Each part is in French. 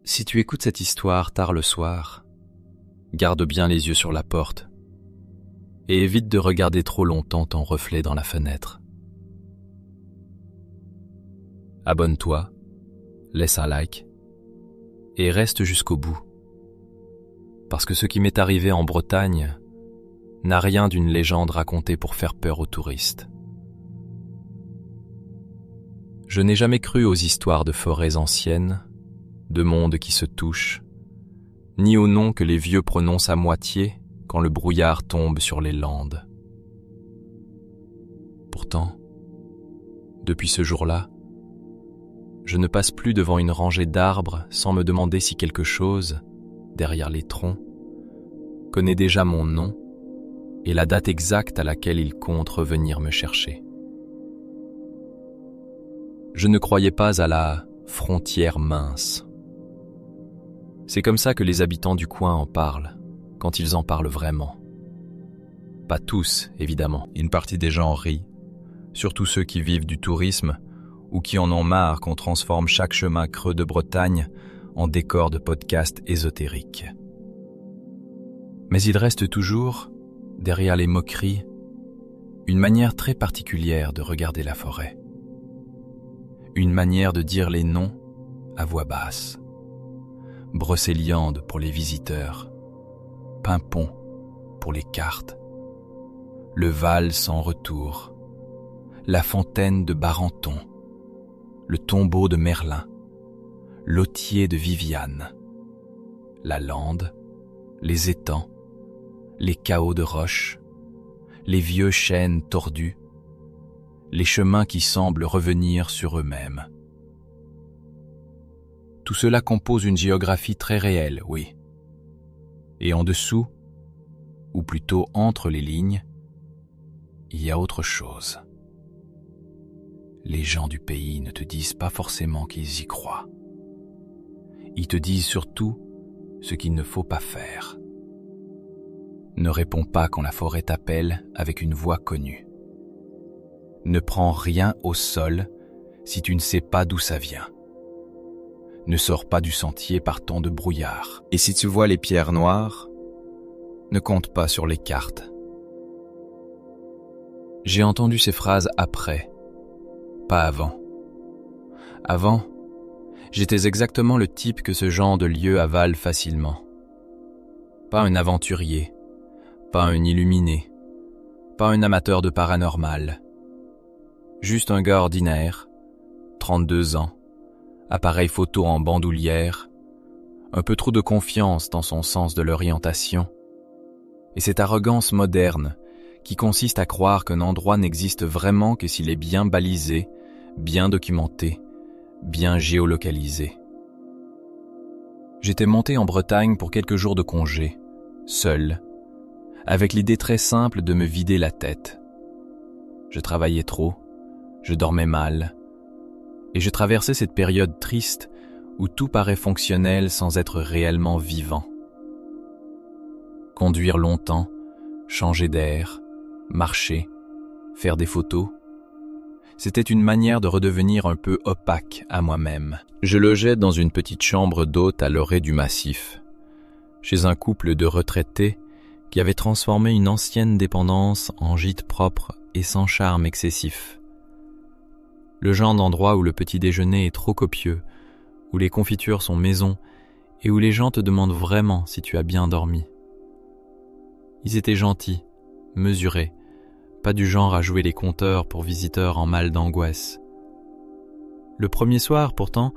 Si tu écoutes cette histoire tard le soir, garde bien les yeux sur la porte et évite de regarder trop longtemps ton reflet dans la fenêtre. Abonne-toi, laisse un like et reste jusqu'au bout. Parce que ce qui m'est arrivé en Bretagne n'a rien d'une légende racontée pour faire peur aux touristes. Je n'ai jamais cru aux histoires de forêts anciennes, de mondes qui se touchent, ni aux noms que les vieux prononcent à moitié quand le brouillard tombe sur les landes. Pourtant, depuis ce jour-là, je ne passe plus devant une rangée d'arbres sans me demander si quelque chose, derrière les troncs, connaît déjà mon nom et la date exacte à laquelle il compte revenir me chercher. Je ne croyais pas à la frontière mince. C'est comme ça que les habitants du coin en parlent, quand ils en parlent vraiment. Pas tous, évidemment. Une partie des gens rient, surtout ceux qui vivent du tourisme ou qui en ont marre qu'on transforme chaque chemin creux de Bretagne en décor de podcast ésotérique. Mais il reste toujours, derrière les moqueries, une manière très particulière de regarder la forêt. Une manière de dire les noms à voix basse. Brocéliande pour les visiteurs, Pimpon pour les cartes, le Val sans retour, la fontaine de Barenton, le tombeau de Merlin, l'Autier de Viviane, la lande, les étangs, les chaos de roches, les vieux chênes tordus, les chemins qui semblent revenir sur eux-mêmes. Tout cela compose une géographie très réelle, oui. Et en dessous, ou plutôt entre les lignes, il y a autre chose. Les gens du pays ne te disent pas forcément qu'ils y croient. Ils te disent surtout ce qu'il ne faut pas faire. Ne réponds pas quand la forêt t'appelle avec une voix connue. Ne prends rien au sol si tu ne sais pas d'où ça vient. Ne sors pas du sentier par temps de brouillard. Et si tu vois les pierres noires, ne compte pas sur les cartes. J'ai entendu ces phrases après, pas avant. Avant, j'étais exactement le type que ce genre de lieu avale facilement. Pas un aventurier, pas un illuminé, pas un amateur de paranormal. Juste un gars ordinaire, 32 ans, appareil photo en bandoulière, un peu trop de confiance dans son sens de l'orientation, et cette arrogance moderne qui consiste à croire qu'un endroit n'existe vraiment que s'il est bien balisé, bien documenté, bien géolocalisé. J'étais monté en Bretagne pour quelques jours de congé, seul, avec l'idée très simple de me vider la tête. Je travaillais trop, je dormais mal, et je traversais cette période triste où tout paraît fonctionnel sans être réellement vivant. Conduire longtemps, changer d'air, marcher, faire des photos, c'était une manière de redevenir un peu opaque à moi-même. Je logeais dans une petite chambre d'hôte à l'orée du massif, chez un couple de retraités qui avait transformé une ancienne dépendance en gîte propre et sans charme excessif. Le genre d'endroit où le petit déjeuner est trop copieux, où les confitures sont maison et où les gens te demandent vraiment si tu as bien dormi. Ils étaient gentils, mesurés, pas du genre à jouer les compteurs pour visiteurs en mal d'angoisse. Le premier soir, pourtant,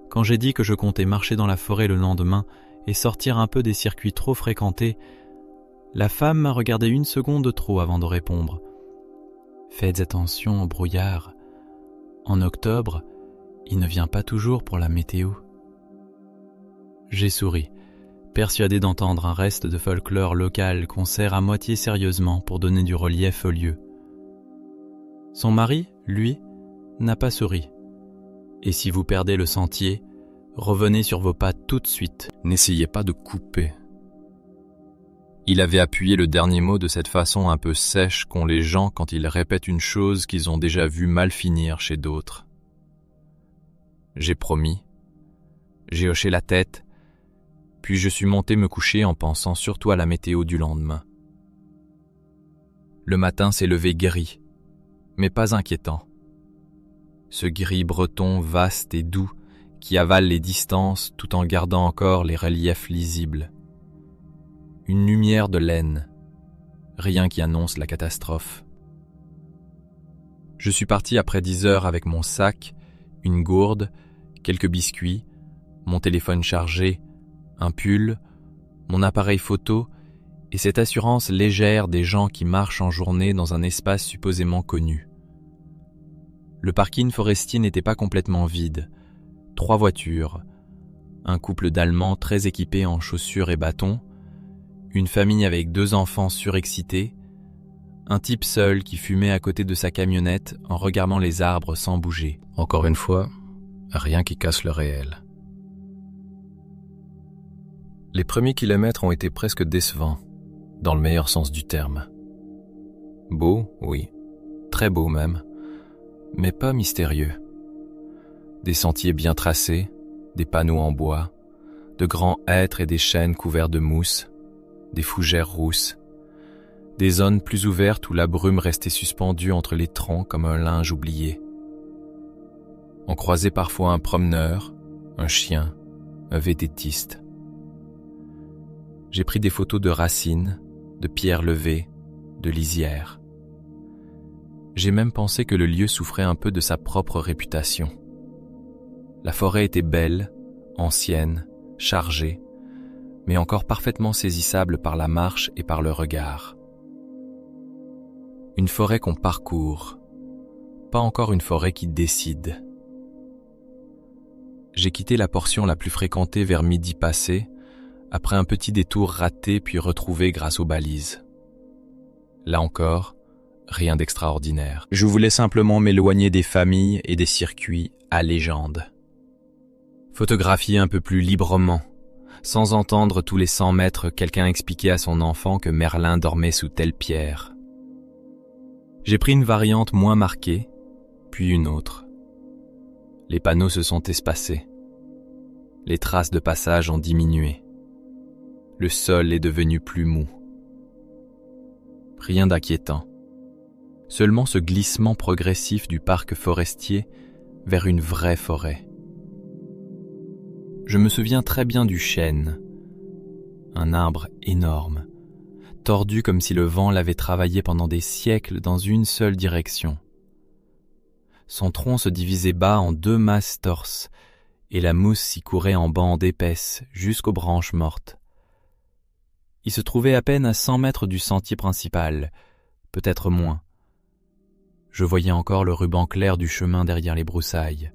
quand j'ai dit que je comptais marcher dans la forêt le lendemain et sortir un peu des circuits trop fréquentés, la femme m'a regardé une seconde de trop avant de répondre. « Faites attention au brouillard. En octobre, il ne vient pas toujours pour la météo. » J'ai souri, persuadé d'entendre un reste de folklore local qu'on sert à moitié sérieusement pour donner du relief au lieu. Son mari, lui, n'a pas souri. Et si vous perdez le sentier, revenez sur vos pas tout de suite. N'essayez pas de couper. Il avait appuyé le dernier mot de cette façon un peu sèche qu'ont les gens quand ils répètent une chose qu'ils ont déjà vue mal finir chez d'autres. J'ai promis. J'ai hoché la tête, puis je suis monté me coucher en pensant surtout à la météo du lendemain. Le matin s'est levé gris, mais pas inquiétant. Ce gris breton vaste et doux qui avale les distances tout en gardant encore les reliefs lisibles. Une lumière de laine, rien qui annonce la catastrophe. Je suis parti après 10 heures avec mon sac, une gourde, quelques biscuits, mon téléphone chargé, un pull, mon appareil photo et cette assurance légère des gens qui marchent en journée dans un espace supposément connu. Le parking forestier n'était pas complètement vide. 3 voitures, un couple d'Allemands très équipés en chaussures et bâtons, une famille avec 2 enfants surexcités, un type seul qui fumait à côté de sa camionnette en regardant les arbres sans bouger. Encore une fois, rien qui casse le réel. Les premiers kilomètres ont été presque décevants, dans le meilleur sens du terme. Beau, oui, très beau même, mais pas mystérieux. Des sentiers bien tracés, des panneaux en bois, de grands hêtres et des chênes couverts de mousse, des fougères rousses, des zones plus ouvertes où la brume restait suspendue entre les troncs comme un linge oublié. On croisait parfois un promeneur, un chien, un vététiste. J'ai pris des photos de racines, de pierres levées, de lisières. J'ai même pensé que le lieu souffrait un peu de sa propre réputation. La forêt était belle, ancienne, chargée, mais encore parfaitement saisissable par la marche et par le regard. Une forêt qu'on parcourt, pas encore une forêt qui décide. J'ai quitté la portion la plus fréquentée vers midi passé, après un petit détour raté puis retrouvé grâce aux balises. Là encore, rien d'extraordinaire. Je voulais simplement m'éloigner des familles et des circuits à légende. Photographier un peu plus librement, sans entendre tous les 100 mètres quelqu'un expliquer à son enfant que Merlin dormait sous telle pierre. J'ai pris une variante moins marquée, puis une autre. Les panneaux se sont espacés. Les traces de passage ont diminué. Le sol est devenu plus mou. Rien d'inquiétant. Seulement ce glissement progressif du parc forestier vers une vraie forêt. Je me souviens très bien du chêne, un arbre énorme, tordu comme si le vent l'avait travaillé pendant des siècles dans une seule direction. Son tronc se divisait bas en 2 masses torses, et la mousse s'y courait en bandes épaisses jusqu'aux branches mortes. Il se trouvait à peine à 100 mètres du sentier principal, peut-être moins. Je voyais encore le ruban clair du chemin derrière les broussailles.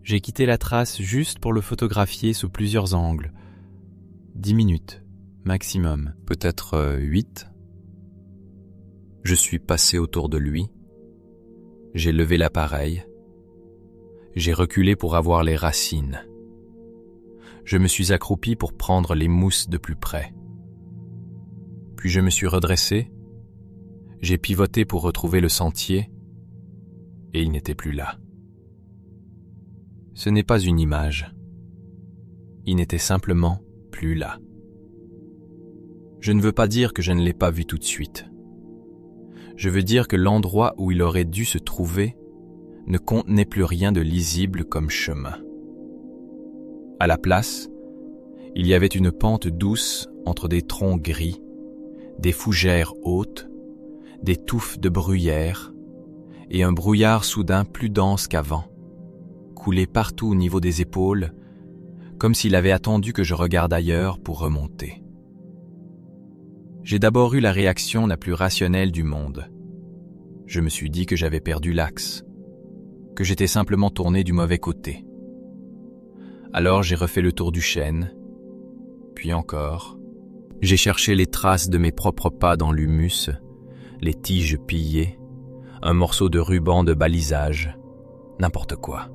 J'ai quitté la trace juste pour le photographier sous plusieurs angles. 10 minutes, maximum, peut-être 8. Je suis passé autour de lui. J'ai levé l'appareil. J'ai reculé pour avoir les racines. Je me suis accroupi pour prendre les mousses de plus près. Puis je me suis redressé. J'ai pivoté pour retrouver le sentier. Et il n'était plus là. Ce n'est pas une image. Il n'était simplement plus là. Je ne veux pas dire que je ne l'ai pas vu tout de suite. Je veux dire que l'endroit où il aurait dû se trouver ne contenait plus rien de lisible comme chemin. À la place, il y avait une pente douce entre des troncs gris, des fougères hautes, des touffes de bruyère et un brouillard soudain plus dense qu'avant, coulé partout au niveau des épaules, comme s'il avait attendu que je regarde ailleurs pour remonter. J'ai d'abord eu la réaction la plus rationnelle du monde. Je me suis dit que j'avais perdu l'axe, que j'étais simplement tourné du mauvais côté. Alors j'ai refait le tour du chêne, puis encore. J'ai cherché les traces de mes propres pas dans l'humus, les tiges pillées, un morceau de ruban de balisage, n'importe quoi.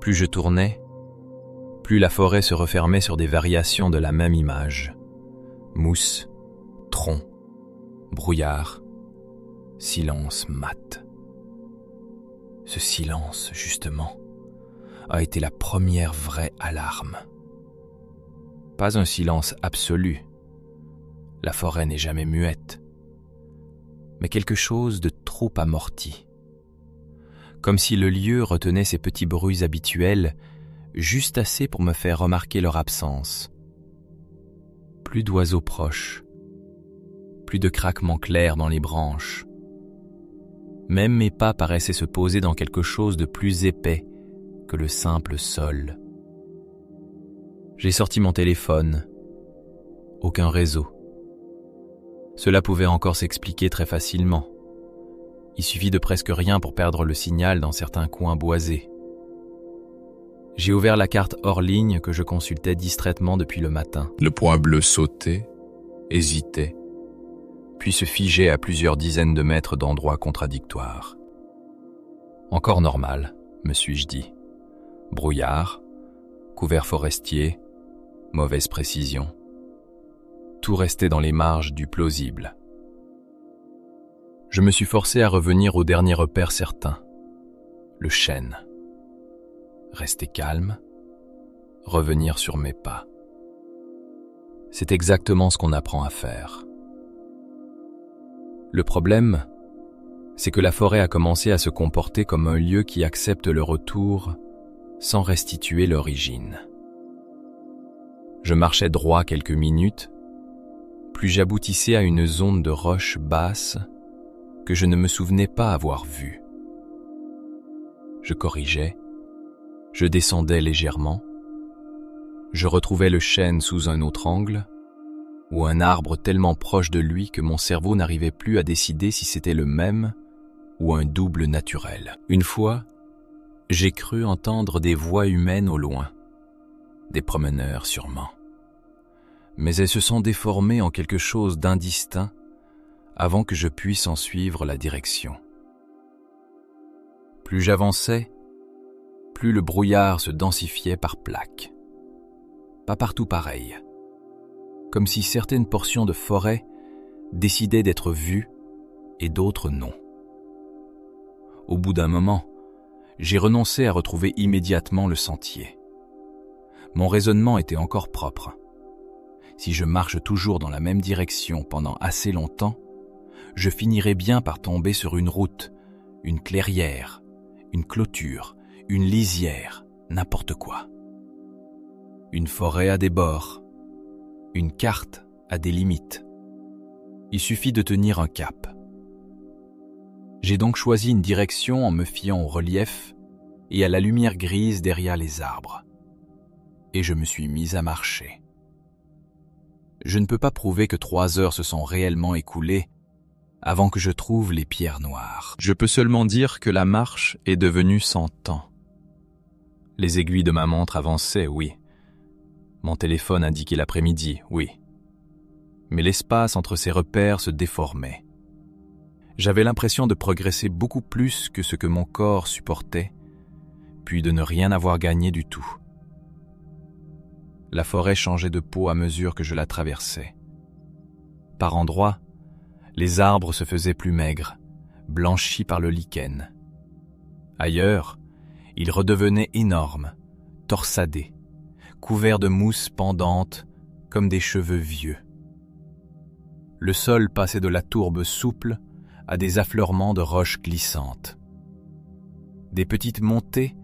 Plus je tournais, plus la forêt se refermait sur des variations de la même image. Mousse, tronc, brouillard, silence mat. Ce silence, justement, a été la première vraie alarme. Pas un silence absolu. La forêt n'est jamais muette. Mais quelque chose de trop amorti. Comme si le lieu retenait ses petits bruits habituels, juste assez pour me faire remarquer leur absence. Plus d'oiseaux proches, plus de craquements clairs dans les branches. Même mes pas paraissaient se poser dans quelque chose de plus épais que le simple sol. J'ai sorti mon téléphone. Aucun réseau. Cela pouvait encore s'expliquer très facilement. Il suffit de presque rien pour perdre le signal dans certains coins boisés. J'ai ouvert la carte hors ligne que je consultais distraitement depuis le matin. Le point bleu sautait, hésitait, puis se figeait à plusieurs dizaines de mètres d'endroits contradictoires. Encore normal, me suis-je dit. Brouillard, couvert forestier, mauvaise précision. Tout restait dans les marges du plausible. Je me suis forcé à revenir au dernier repère certain, le chêne. Rester calme, revenir sur mes pas. C'est exactement ce qu'on apprend à faire. Le problème, c'est que la forêt a commencé à se comporter comme un lieu qui accepte le retour sans restituer l'origine. Je marchais droit quelques minutes, puis j'aboutissais à une zone de roches basses que je ne me souvenais pas avoir vue. Je corrigeais, je descendais légèrement, je retrouvais le chêne sous un autre angle, ou un arbre tellement proche de lui que mon cerveau n'arrivait plus à décider si c'était le même ou un double naturel. Une fois, j'ai cru entendre des voix humaines au loin, des promeneurs sûrement. Mais elles se sont déformées en quelque chose d'indistinct avant que je puisse en suivre la direction. Plus j'avançais, plus le brouillard se densifiait par plaques. Pas partout pareil. Comme si certaines portions de forêt décidaient d'être vues et d'autres non. Au bout d'un moment, j'ai renoncé à retrouver immédiatement le sentier. Mon raisonnement était encore propre. Si je marche toujours dans la même direction pendant assez longtemps, je finirai bien par tomber sur une route, une clairière, une clôture, une lisière, n'importe quoi. Une forêt a des bords, une carte a des limites. Il suffit de tenir un cap. J'ai donc choisi une direction en me fiant au relief et à la lumière grise derrière les arbres. Et je me suis mis à marcher. Je ne peux pas prouver que 3 heures se sont réellement écoulées avant que je trouve les pierres noires. Je peux seulement dire que la marche est devenue sans temps. Les aiguilles de ma montre avançaient, oui. Mon téléphone indiquait l'après-midi, oui. Mais l'espace entre ces repères se déformait. J'avais l'impression de progresser beaucoup plus que ce que mon corps supportait, puis de ne rien avoir gagné du tout. La forêt changeait de peau à mesure que je la traversais. Par endroits, les arbres se faisaient plus maigres, blanchis par le lichen. Ailleurs, ils redevenaient énormes, torsadés, couverts de mousse pendante comme des cheveux vieux. Le sol passait de la tourbe souple à des affleurements de roches glissantes. Des petites montées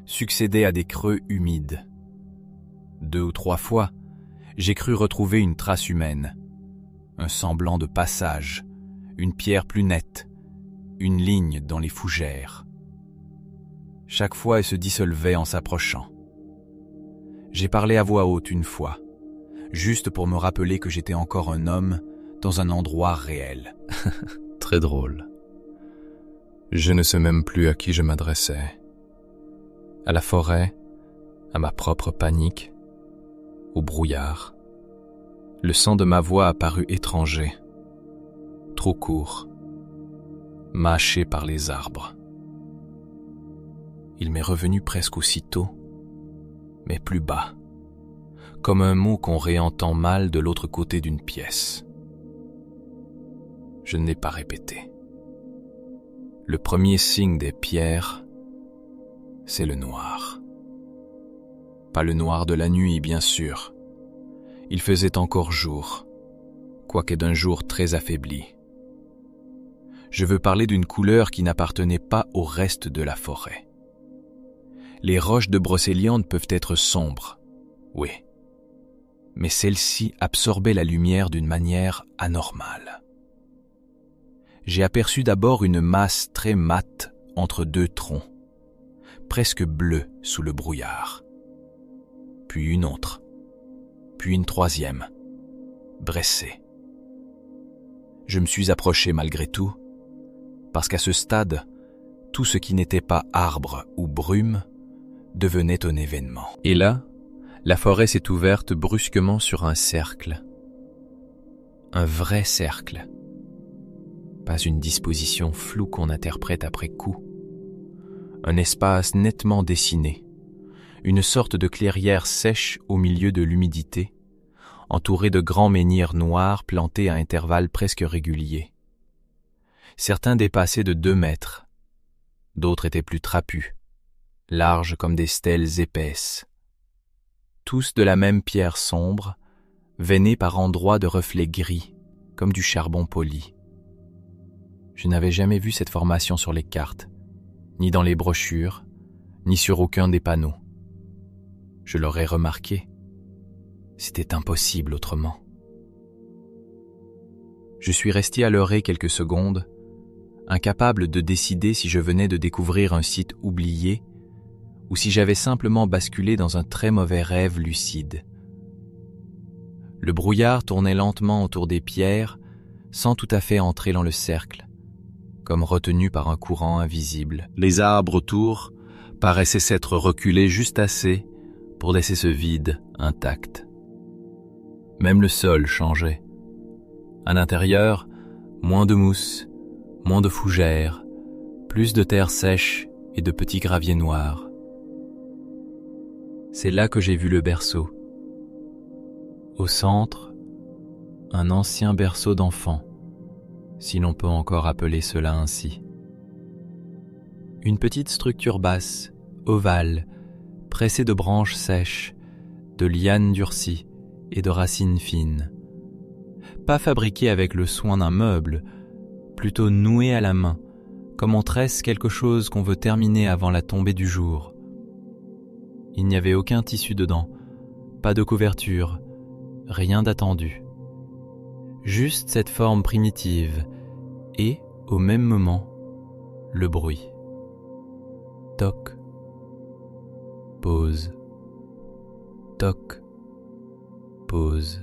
succédaient à des creux humides. 2 ou 3 fois, j'ai cru retrouver une trace humaine, un semblant de passage, une pierre plus nette, une ligne dans les fougères. Chaque fois, elle se dissolvait en s'approchant. J'ai parlé à voix haute une fois, juste pour me rappeler que j'étais encore un homme dans un endroit réel. Très drôle. Je ne sais même plus à qui je m'adressais. À la forêt, à ma propre panique, au brouillard. Le son de ma voix a paru étranger, trop court, mâché par les arbres. Il m'est revenu presque aussitôt, mais plus bas, comme un mot qu'on réentend mal de l'autre côté d'une pièce. Je ne l'ai pas répété. Le premier signe des pierres, c'est le noir. Pas le noir de la nuit, bien sûr. Il faisait encore jour, quoique d'un jour très affaibli. Je veux parler d'une couleur qui n'appartenait pas au reste de la forêt. Les roches de Brocéliande peuvent être sombres, oui, mais celle-ci absorbait la lumière d'une manière anormale. J'ai aperçu d'abord une masse très mate entre deux troncs, presque bleue sous le brouillard. Puis une autre, puis une troisième, Bressé. Je me suis approché malgré tout, parce qu'à ce stade, tout ce qui n'était pas arbre ou brume devenait un événement. Et là, la forêt s'est ouverte brusquement sur un cercle. Un vrai cercle. Pas une disposition floue qu'on interprète après coup. Un espace nettement dessiné, une sorte de clairière sèche au milieu de l'humidité, entourée de grands menhirs noirs plantés à intervalles presque réguliers. Certains dépassaient de 2 mètres, d'autres étaient plus trapus, larges comme des stèles épaisses. Tous de la même pierre sombre, veinés par endroits de reflets gris, comme du charbon poli. Je n'avais jamais vu cette formation sur les cartes, ni dans les brochures, ni sur aucun des panneaux. Je l'aurais remarqué. C'était impossible autrement. Je suis resté à l'oreille quelques secondes, incapable de décider si je venais de découvrir un site oublié ou si j'avais simplement basculé dans un très mauvais rêve lucide. Le brouillard tournait lentement autour des pierres sans tout à fait entrer dans le cercle, comme retenu par un courant invisible. Les arbres autour paraissaient s'être reculés juste assez pour laisser ce vide intact. Même le sol changeait. À l'intérieur, moins de mousse, moins de fougères, plus de terre sèche et de petits graviers noirs. C'est là que j'ai vu le berceau. Au centre, un ancien berceau d'enfant, si l'on peut encore appeler cela ainsi. Une petite structure basse, ovale, pressée de branches sèches, de lianes durcies et de racines fines. Pas fabriquée avec le soin d'un meuble, plutôt nouée à la main, comme on tresse quelque chose qu'on veut terminer avant la tombée du jour. Il n'y avait aucun tissu dedans, pas de couverture, rien d'attendu. Juste cette forme primitive et, au même moment, le bruit. Toc, pause, toc, pause.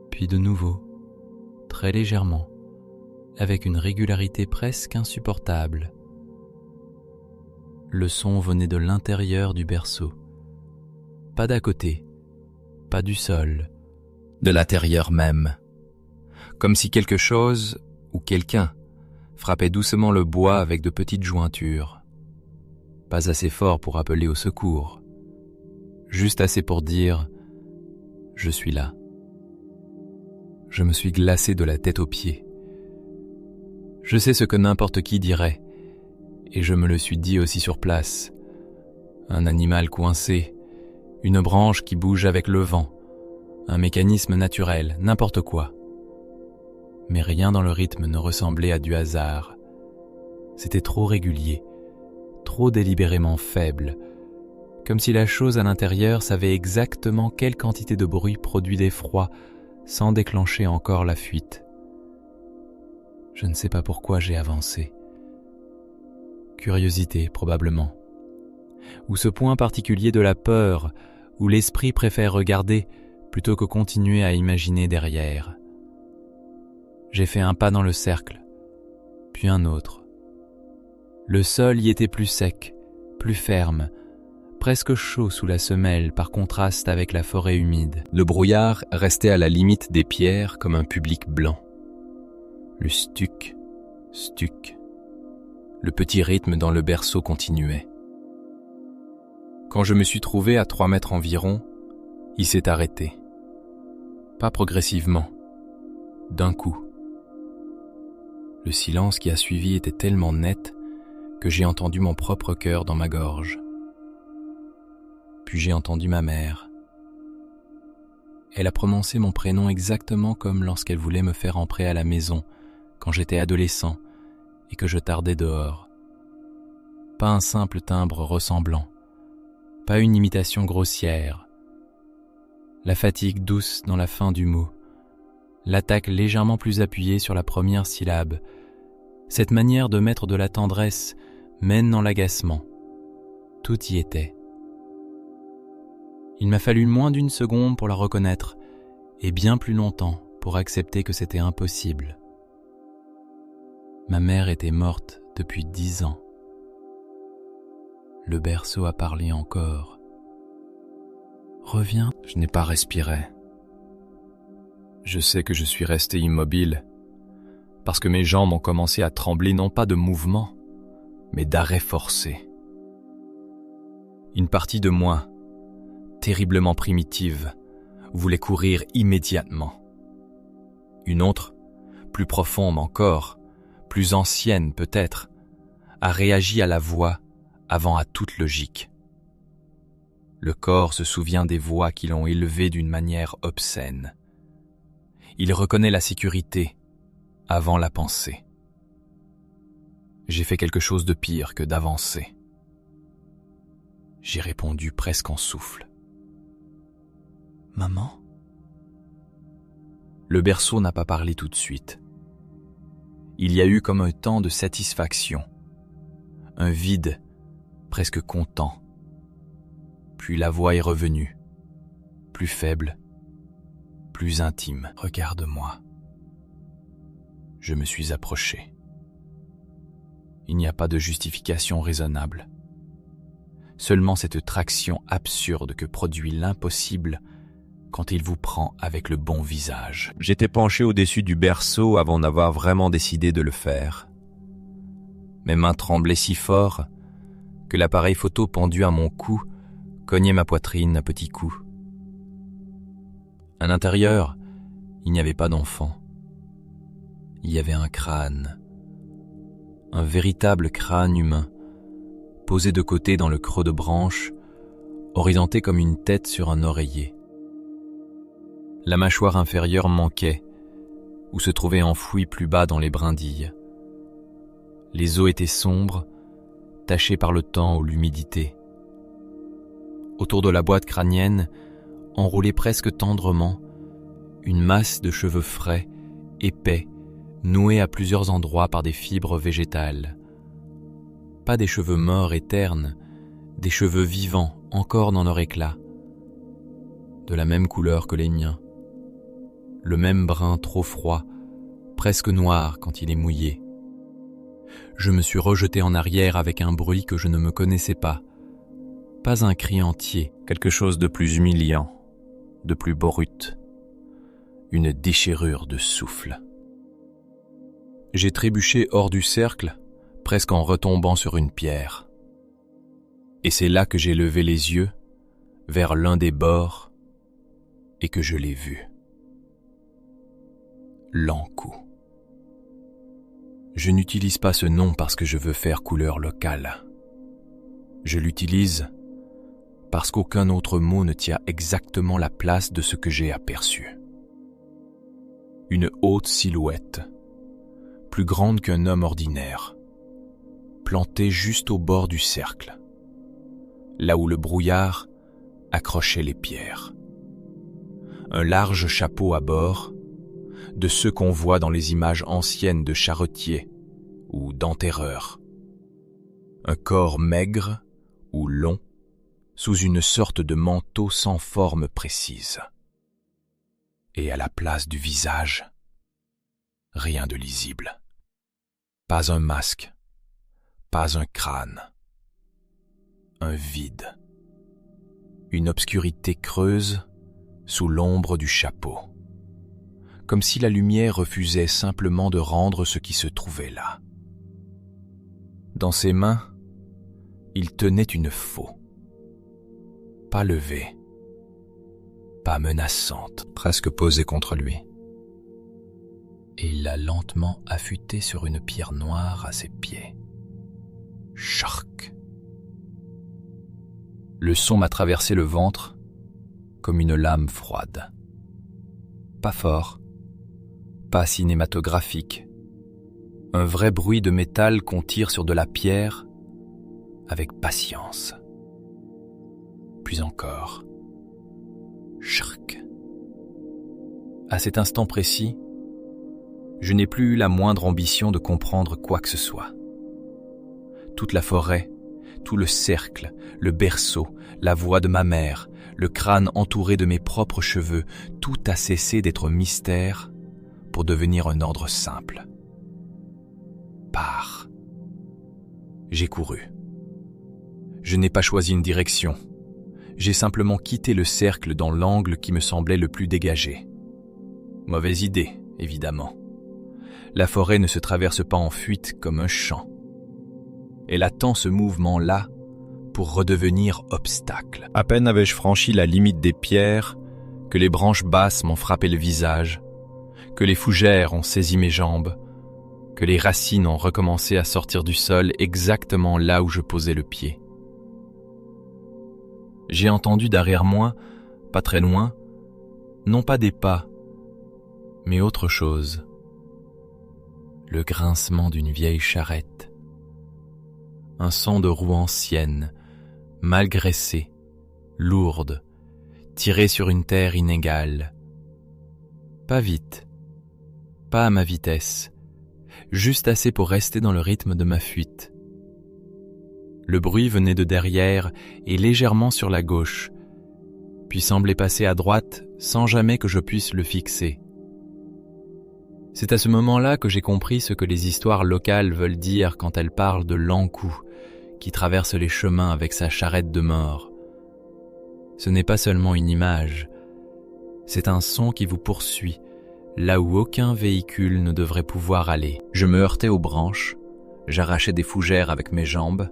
Puis de nouveau, très légèrement, avec une régularité presque insupportable. Le son venait de l'intérieur du berceau, pas d'à côté, pas du sol, de l'intérieur même, comme si quelque chose ou quelqu'un frappait doucement le bois avec de petites jointures, pas assez fort pour appeler au secours, juste assez pour dire « Je suis là ». Je me suis glacé de la tête aux pieds. Je sais ce que n'importe qui dirait, et je me le suis dit aussi sur place. Un animal coincé, une branche qui bouge avec le vent, un mécanisme naturel, n'importe quoi. Mais rien dans le rythme ne ressemblait à du hasard. C'était trop régulier, trop délibérément faible, comme si la chose à l'intérieur savait exactement quelle quantité de bruit produit d'effroi sans déclencher encore la fuite. Je ne sais pas pourquoi j'ai avancé. Curiosité, probablement. Ou ce point particulier de la peur, où l'esprit préfère regarder plutôt que continuer à imaginer derrière. J'ai fait un pas dans le cercle, puis un autre. Le sol y était plus sec, plus ferme, presque chaud sous la semelle par contraste avec la forêt humide. Le brouillard restait à la limite des pierres comme un public blanc. Le stuc, stuc. Le petit rythme dans le berceau continuait. Quand je me suis trouvé à 3 mètres environ, il s'est arrêté. Pas progressivement, d'un coup. Le silence qui a suivi était tellement net que j'ai entendu mon propre cœur dans ma gorge. Puis j'ai entendu ma mère. Elle a prononcé mon prénom exactement comme lorsqu'elle voulait me faire entrer à la maison quand j'étais adolescent et que je tardais dehors. Pas un simple timbre ressemblant, pas une imitation grossière. La fatigue douce dans la fin du mot, l'attaque légèrement plus appuyée sur la première syllabe, cette manière de mettre de la tendresse mène dans l'agacement. Tout y était. Il m'a fallu moins d'1 seconde pour la reconnaître et bien plus longtemps pour accepter que c'était impossible. Ma mère était morte depuis 10 ans. Le berceau a parlé encore. Reviens. Je n'ai pas respiré. Je sais que je suis resté immobile parce que mes jambes ont commencé à trembler non pas de mouvement, mais d'arrêt forcé. Une partie de moi, terriblement primitive, voulait courir immédiatement. Une autre, plus profonde encore, plus ancienne peut-être, a réagi à la voix avant à toute logique. Le corps se souvient des voix qui l'ont élevé d'une manière obscène. Il reconnaît la sécurité avant la pensée. J'ai fait quelque chose de pire que d'avancer. J'ai répondu presque en souffle. Maman ? Le berceau n'a pas parlé tout de suite. Il y a eu comme un temps de satisfaction, un vide presque content. Puis la voix est revenue, plus faible, plus intime. Regarde-moi. Je me suis approché. Il n'y a pas de justification raisonnable. Seulement cette traction absurde que produit l'impossible quand il vous prend avec le bon visage. J'étais penché au-dessus du berceau avant d'avoir vraiment décidé de le faire. Mes mains tremblaient si fort que l'appareil photo pendu à mon cou cognait ma poitrine à petits coups. À l'intérieur, il n'y avait pas d'enfant. Il y avait un crâne, un véritable crâne humain, posé de côté dans le creux de branche, orienté comme une tête sur un oreiller. La mâchoire inférieure manquait, ou se trouvait enfouie plus bas dans les brindilles. Les os étaient sombres, tachés par le temps ou l'humidité. Autour de la boîte crânienne, enroulée presque tendrement, une masse de cheveux frais, épais, noués à plusieurs endroits par des fibres végétales. Pas des cheveux morts et ternes, des cheveux vivants encore dans leur éclat. De la même couleur que les miens. Le même brun trop froid, presque noir quand il est mouillé. Je me suis rejeté en arrière avec un bruit que je ne me connaissais pas. Pas un cri entier, quelque chose de plus humiliant, de plus brut. Une déchirure de souffle. J'ai trébuché hors du cercle, presque en retombant sur une pierre. Et c'est là que j'ai levé les yeux, vers l'un des bords, et que je l'ai vu. L'Ankou. Je n'utilise pas ce nom parce que je veux faire couleur locale. Je l'utilise parce qu'aucun autre mot ne tient exactement la place de ce que j'ai aperçu. Une haute silhouette, plus grande qu'un homme ordinaire, plantée juste au bord du cercle, là où le brouillard accrochait les pierres. Un large chapeau à bord, de ceux qu'on voit dans les images anciennes de charretiers ou d'enterreurs. Un corps maigre ou long, sous une sorte de manteau sans forme précise. Et à la place du visage, rien de lisible. Pas un masque, pas un crâne. Un vide. Une obscurité creuse sous l'ombre du chapeau. Comme si la lumière refusait simplement de rendre ce qui se trouvait là. Dans ses mains, il tenait une faux. Pas levée, pas menaçante, presque posée contre lui. Et il l'a lentement affûtée sur une pierre noire à ses pieds. Charc. Le son m'a traversé le ventre comme une lame froide. Pas fort, pas cinématographique. Un vrai bruit de métal qu'on tire sur de la pierre avec patience. Puis encore. Chrk. À cet instant précis, je n'ai plus eu la moindre ambition de comprendre quoi que ce soit. Toute la forêt, tout le cercle, le berceau, la voix de ma mère, le crâne entouré de mes propres cheveux, tout a cessé d'être mystère pour devenir un ordre simple. Pars. J'ai couru. Je n'ai pas choisi une direction. J'ai simplement quitté le cercle dans l'angle qui me semblait le plus dégagé. Mauvaise idée, évidemment. La forêt ne se traverse pas en fuite comme un champ. Elle attend ce mouvement-là pour redevenir obstacle. À peine avais-je franchi la limite des pierres que les branches basses m'ont frappé le visage, que les fougères ont saisi mes jambes, que les racines ont recommencé à sortir du sol exactement là où je posais le pied. J'ai entendu derrière moi, pas très loin, non pas des pas, mais autre chose. Le grincement d'une vieille charrette. Un son de roue ancienne, mal graissée, lourde, tirée sur une terre inégale. Pas vite, pas à ma vitesse, juste assez pour rester dans le rythme de ma fuite. Le bruit venait de derrière et légèrement sur la gauche, puis semblait passer à droite sans jamais que je puisse le fixer. C'est à ce moment-là que j'ai compris ce que les histoires locales veulent dire quand elles parlent de l'Ankou qui traverse les chemins avec sa charrette de mort. Ce n'est pas seulement une image, c'est un son qui vous poursuit, là où aucun véhicule ne devrait pouvoir aller. Je me heurtais aux branches, j'arrachais des fougères avec mes jambes,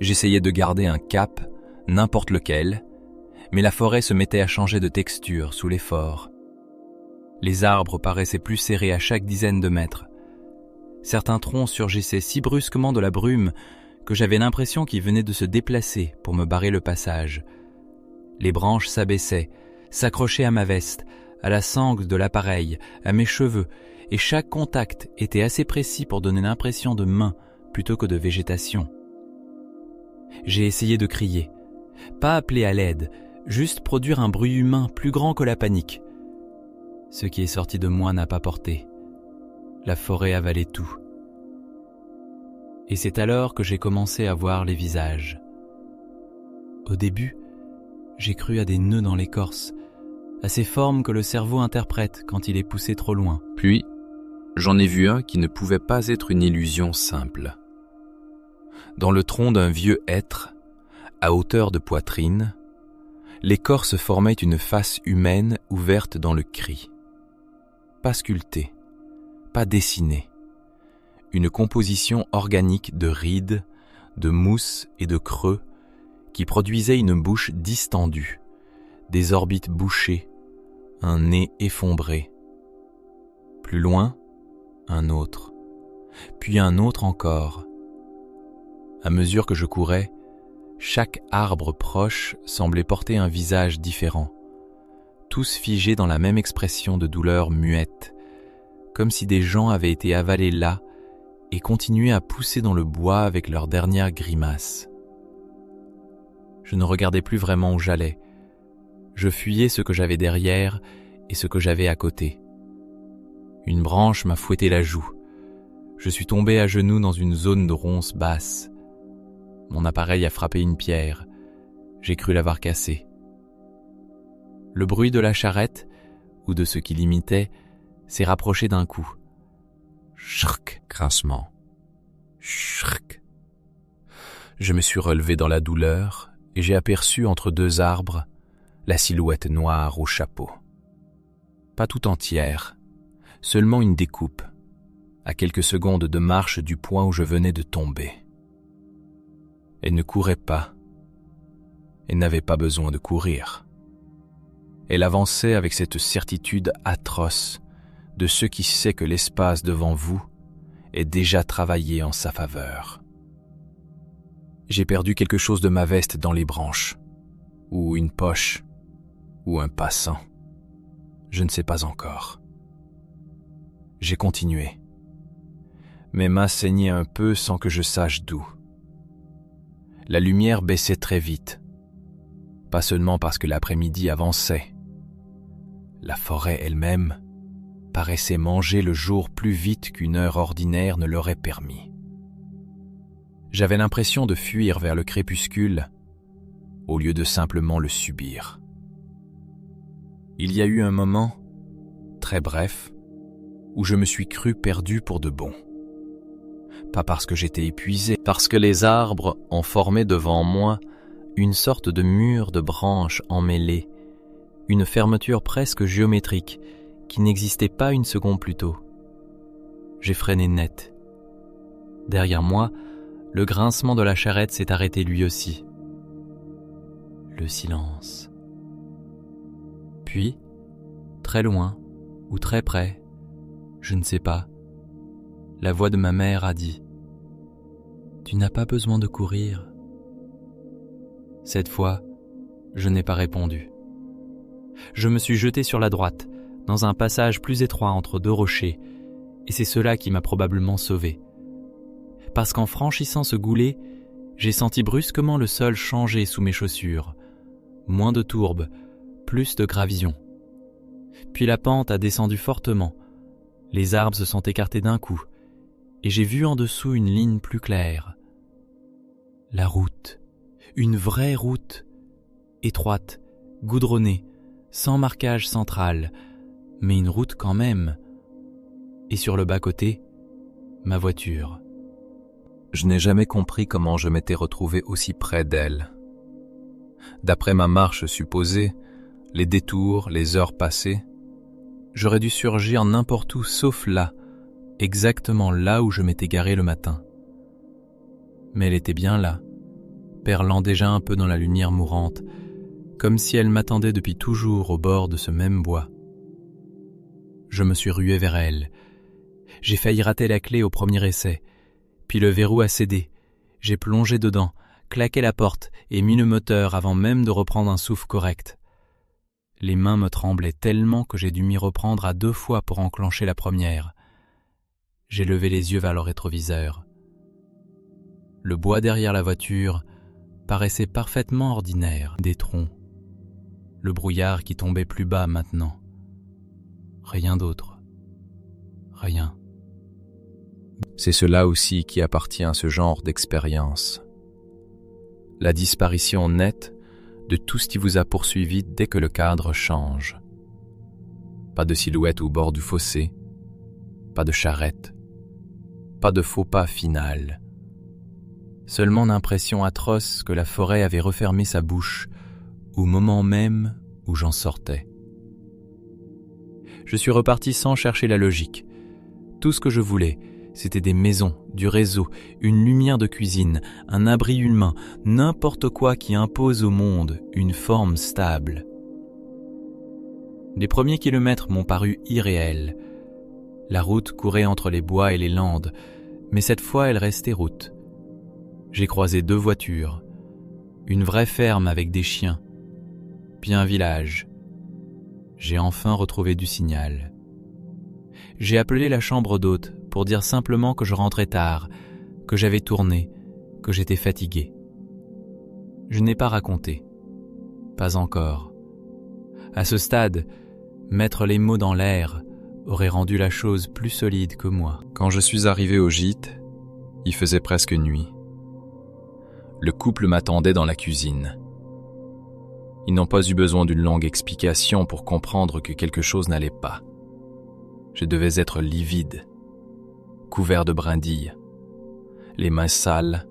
j'essayais de garder un cap, n'importe lequel, mais la forêt se mettait à changer de texture sous l'effort. Les arbres paraissaient plus serrés à chaque dizaine de mètres. Certains troncs surgissaient si brusquement de la brume que j'avais l'impression qu'ils venaient de se déplacer pour me barrer le passage. Les branches s'abaissaient, s'accrochaient à ma veste, à la sangle de l'appareil, à mes cheveux, et chaque contact était assez précis pour donner l'impression de main plutôt que de végétation. J'ai essayé de crier, pas appeler à l'aide, juste produire un bruit humain plus grand que la panique. Ce qui est sorti de moi n'a pas porté. La forêt avalait tout. Et c'est alors que j'ai commencé à voir les visages. Au début, j'ai cru à des nœuds dans l'écorce, à ces formes que le cerveau interprète quand il est poussé trop loin. Puis, j'en ai vu un qui ne pouvait pas être une illusion simple. Dans le tronc d'un vieux hêtre, à hauteur de poitrine, l'écorce formait une face humaine ouverte dans le cri. Pas sculptée, pas dessinée. Une composition organique de rides, de mousse et de creux qui produisait une bouche distendue, des orbites bouchées, un nez effombré. Plus loin, un autre, puis un autre encore. À mesure que je courais, chaque arbre proche semblait porter un visage différent, tous figés dans la même expression de douleur muette, comme si des gens avaient été avalés là et continuaient à pousser dans le bois avec leurs dernières grimaces. Je ne regardais plus vraiment où j'allais. Je fuyais ce que j'avais derrière et ce que j'avais à côté. Une branche m'a fouetté la joue. Je suis tombé à genoux dans une zone de ronces basses. Mon appareil a frappé une pierre. J'ai cru l'avoir cassée. Le bruit de la charrette, ou de ce qui l'imitait, s'est rapproché d'un coup. Chrk, grincement. Chrk. Je me suis relevé dans la douleur et j'ai aperçu entre deux arbres la silhouette noire au chapeau. Pas tout entière, seulement une découpe, à quelques secondes de marche du point où je venais de tomber. Elle ne courait pas. Elle n'avait pas besoin de courir. Elle avançait avec cette certitude atroce de ce qui sait que l'espace devant vous est déjà travaillé en sa faveur. J'ai perdu quelque chose de ma veste dans les branches. ou une poche, ou un passant. Je ne sais pas encore. J'ai continué. Mes mains saignaient un peu sans que je sache d'où. La lumière baissait très vite, pas seulement parce que l'après-midi avançait. La forêt elle-même paraissait manger le jour plus vite qu'une heure ordinaire ne l'aurait permis. J'avais l'impression de fuir vers le crépuscule au lieu de simplement le subir. Il y a eu un moment, très bref, où je me suis cru perdu pour de bon. Pas parce que j'étais épuisé, parce que les arbres ont formé devant moi une sorte de mur de branches emmêlées, une fermeture presque géométrique qui n'existait pas une seconde plus tôt. J'ai freiné net. Derrière moi, le grincement de la charrette s'est arrêté lui aussi. Le silence. Puis, très loin ou très près, je ne sais pas, la voix de ma mère a dit « Tu n'as pas besoin de courir ». Cette fois, je n'ai pas répondu. Je me suis jeté sur la droite, dans un passage plus étroit entre deux rochers, et c'est cela qui m'a probablement sauvé. Parce qu'en franchissant ce goulet, j'ai senti brusquement le sol changer sous mes chaussures. Moins de tourbe, plus de gravillon. Puis la pente a descendu fortement, les arbres se sont écartés d'un coup, et j'ai vu en dessous une ligne plus claire. La route, une vraie route, étroite, goudronnée, sans marquage central, mais une route quand même. Et sur le bas-côté, ma voiture. Je n'ai jamais compris comment je m'étais retrouvé aussi près d'elle. D'après ma marche supposée, les détours, les heures passées, j'aurais dû surgir n'importe où sauf là, exactement là où je m'étais garé le matin. Mais elle était bien là, perlant déjà un peu dans la lumière mourante, comme si elle m'attendait depuis toujours au bord de ce même bois. Je me suis rué vers elle. J'ai failli rater la clé au premier essai, puis le verrou a cédé. J'ai plongé dedans, claqué la porte et mis le moteur avant même de reprendre un souffle correct. Les mains me tremblaient tellement que j'ai dû m'y reprendre à 2 fois pour enclencher la première. J'ai levé les yeux vers le rétroviseur. Le bois derrière la voiture paraissait parfaitement ordinaire, des troncs. Le brouillard qui tombait plus bas maintenant. Rien d'autre. Rien. C'est cela aussi qui appartient à ce genre d'expérience. La disparition nette de tout ce qui vous a poursuivi dès que le cadre change. Pas de silhouette au bord du fossé, pas de charrette, pas de faux pas final. Seulement l'impression atroce que la forêt avait refermé sa bouche au moment même où j'en sortais. Je suis reparti sans chercher la logique. Tout ce que je voulais, c'était des maisons, du réseau, une lumière de cuisine, un abri humain, n'importe quoi qui impose au monde une forme stable. Les premiers kilomètres m'ont paru irréels. La route courait entre les bois et les landes, mais cette fois elle restait route. J'ai croisé 2 voitures, une vraie ferme avec des chiens, puis un village. J'ai enfin retrouvé du signal. J'ai appelé la chambre d'hôte pour dire simplement que je rentrais tard, que j'avais tourné, que j'étais fatigué. Je n'ai pas raconté. Pas encore. À ce stade, mettre les mots dans l'air aurait rendu la chose plus solide que moi. Quand je suis arrivé au gîte, il faisait presque nuit. Le couple m'attendait dans la cuisine. Ils n'ont pas eu besoin d'une longue explication pour comprendre que quelque chose n'allait pas. Je devais être livide, couvert de brindilles, les mains sales,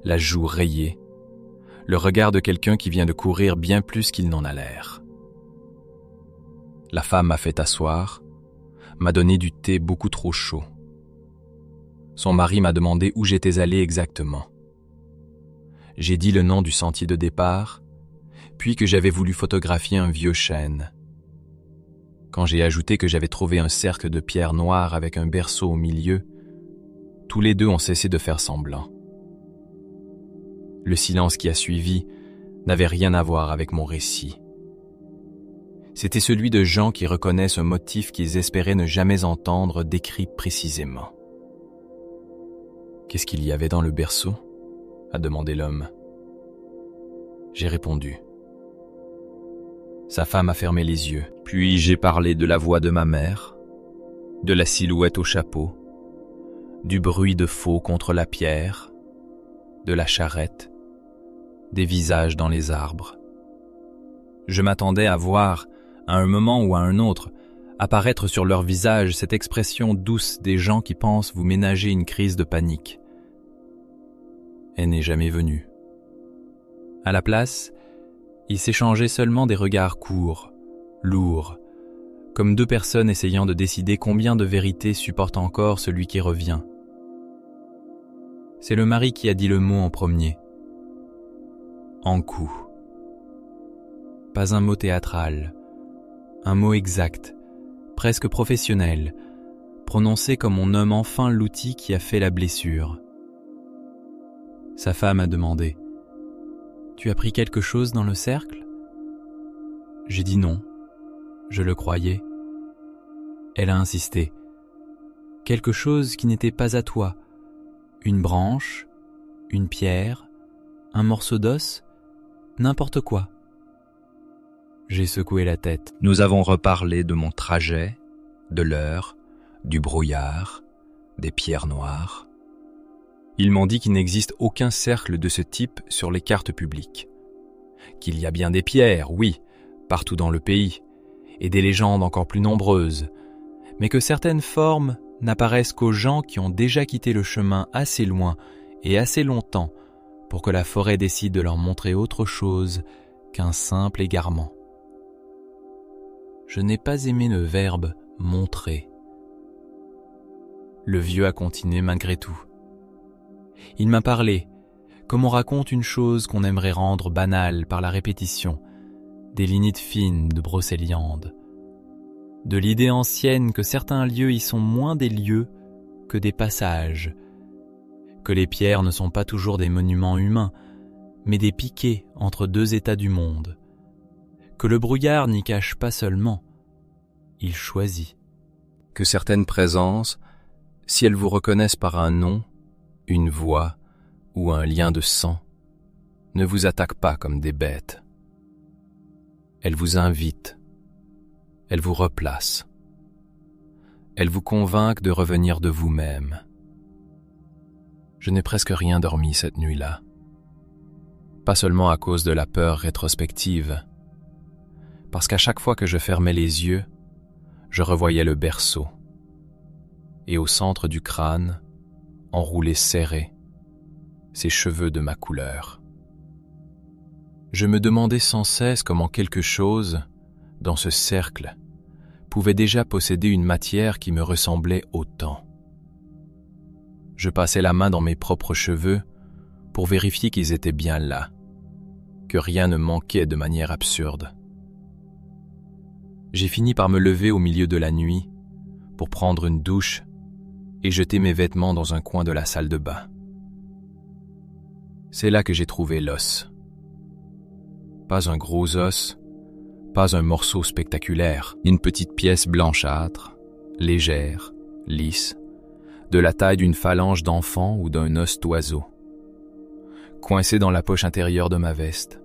la joue rayée, le regard de quelqu'un qui vient de courir bien plus qu'il n'en a l'air. La femme m'a fait asseoir, m'a donné du thé beaucoup trop chaud. Son mari m'a demandé où j'étais allé exactement. J'ai dit le nom du sentier de départ, puis que j'avais voulu photographier un vieux chêne. Quand j'ai ajouté que j'avais trouvé un cercle de pierres noires avec un berceau au milieu, tous les deux ont cessé de faire semblant. Le silence qui a suivi n'avait rien à voir avec mon récit. C'était celui de gens qui reconnaissent un motif qu'ils espéraient ne jamais entendre décrit précisément. « Qu'est-ce qu'il y avait dans le berceau ?» a demandé l'homme. J'ai répondu. Sa femme a fermé les yeux, puis j'ai parlé de la voix de ma mère, de la silhouette au chapeau, du bruit de faux contre la pierre, de la charrette, des visages dans les arbres. Je m'attendais à voir, à un moment ou à un autre, apparaître sur leur visage cette expression douce des gens qui pensent vous ménager une crise de panique. Elle n'est jamais venue. À la place, ils s'échangeaient seulement des regards courts, lourds, comme deux personnes essayant de décider combien de vérité supporte encore celui qui revient. C'est le mari qui a dit le mot en premier. Ankou. Pas un mot théâtral, un mot exact, presque professionnel, prononcé comme on nomme enfin l'outil qui a fait la blessure. Sa femme a demandé « Tu as pris quelque chose dans le cercle ?» J'ai dit non, je le croyais. Elle a insisté « Quelque chose qui n'était pas à toi, une branche, une pierre, un morceau d'os, n'importe quoi. » J'ai secoué la tête. Nous avons reparlé de mon trajet, de l'heure, du brouillard, des pierres noires. Ils m'ont dit qu'il n'existe aucun cercle de ce type sur les cartes publiques. Qu'il y a bien des pierres, oui, partout dans le pays, et des légendes encore plus nombreuses, mais que certaines formes n'apparaissent qu'aux gens qui ont déjà quitté le chemin assez loin et assez longtemps pour que la forêt décide de leur montrer autre chose qu'un simple égarement. Je n'ai pas aimé le verbe « montrer ». Le vieux a continué malgré tout. Il m'a parlé, comme on raconte une chose qu'on aimerait rendre banale par la répétition, des lignites fines de brocéliande, de l'idée ancienne que certains lieux y sont moins des lieux que des passages, que les pierres ne sont pas toujours des monuments humains, mais des piquets entre deux états du monde, que le brouillard n'y cache pas seulement, il choisit. Que certaines présences, si elles vous reconnaissent par un nom, une voix ou un lien de sang, ne vous attaquent pas comme des bêtes. Elles vous invitent, elles vous replacent, elles vous convainquent de revenir de vous-même. Je n'ai presque rien dormi cette nuit-là, pas seulement à cause de la peur rétrospective, parce qu'à chaque fois que je fermais les yeux, je revoyais le berceau, et au centre du crâne, enroulé serré, ses cheveux de ma couleur. Je me demandais sans cesse comment quelque chose, dans ce cercle, pouvait déjà posséder une matière qui me ressemblait autant. Je passais la main dans mes propres cheveux pour vérifier qu'ils étaient bien là, que rien ne manquait de manière absurde. J'ai fini par me lever au milieu de la nuit pour prendre une douche et jeter mes vêtements dans un coin de la salle de bain. C'est là que j'ai trouvé l'os. Pas un gros os, pas un morceau spectaculaire, une petite pièce blanchâtre, légère, lisse, de la taille d'une phalange d'enfant ou d'un os d'oiseau, coincée dans la poche intérieure de ma veste.